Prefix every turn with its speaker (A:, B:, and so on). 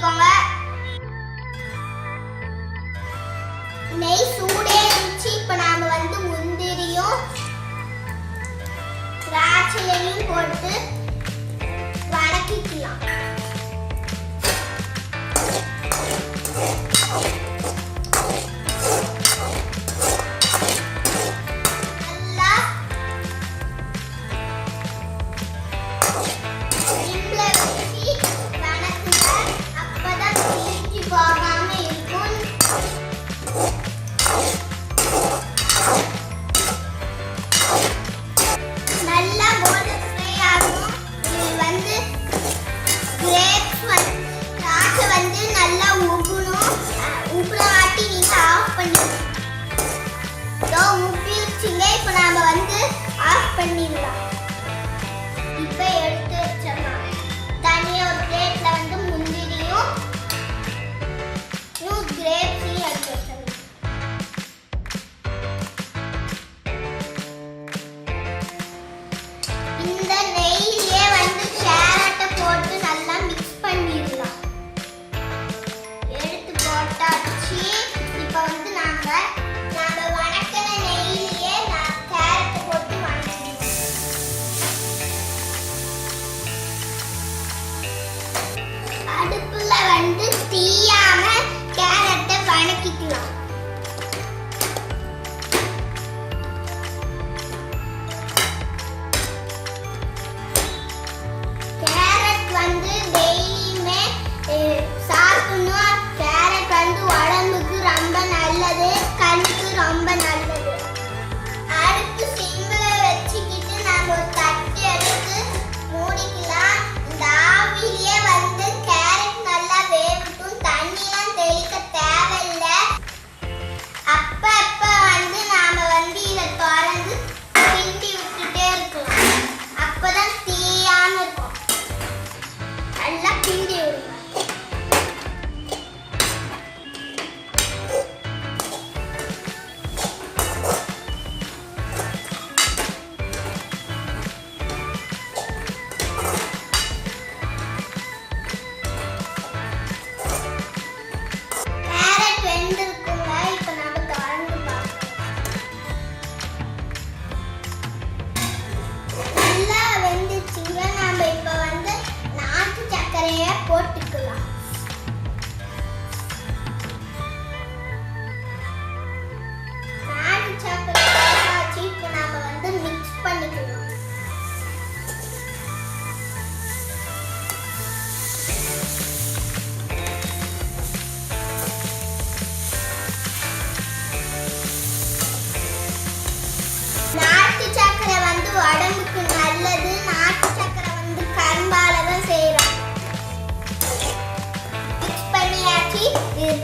A: போட்டுக்கோங்க. நெய் சூடே இருந்துச்சு. இப்போ நாம வந்து முந்திரியும் திராட்சையையும் போட்டு வதக்கிக்கலாம். இப்போ நாம வந்து ஆஃப் பண்ணிடலாம். இப்போ எடுத்து வச்சிடலாம். தனியாக ஒரு பிளேட்ல வந்து முந்திரியும் கிரேப்ஸையும் எடுத்து வச்சிடலாம். இந்த நெய்யிலே வந்து கேரட்டை போட்டு நல்லா மிக்ஸ் பண்ணிடலாம். எடுத்து போட்டாச்சு. இப்போ வந்து நாம வணக்கின நெய்யிலேயே கேரட்டை போட்டு வணக்கணும். அடுப்புல வந்து தீயாம கேரட்டை வணக்கிக்கலாம். கேரட் வந்து டெய்லியுமே சாப்பிடணும். கேரட் வந்து உடம்புக்கு ரொம்ப நல்லது, கண்ணுக்கு ரொம்ப நல்லது. அடுப்பு சிம்ல வச்சுக்கிட்டு நம்ம ஒரு தட்டு எடுத்து மூடிக்கலாம். இந்த ஆவிலேயே வந்து கேரட் நல்லா வேகட்டும். தண்ணிலாம் தெளிக்க தேவையில்லை. அப்பப்ப வந்து நாம வந்து இதை திறந்து கிண்டி விட்டுட்டே இருக்கலாம். அப்பதான் தீயாம இருக்கும். நல்லா கிண்டி விடுங்க. போட்டுக்கலாம். நாட்டு சக்கரை வச்சு இப்போ நாம வந்து மிக்ஸ் பண்ணிக்கலாம். நாட்டு சக்கரை வந்து உடம்புக்கு நல்லது. நாட்டு சக்கரை வந்து கரும்பால தான் செய்யறோம். இது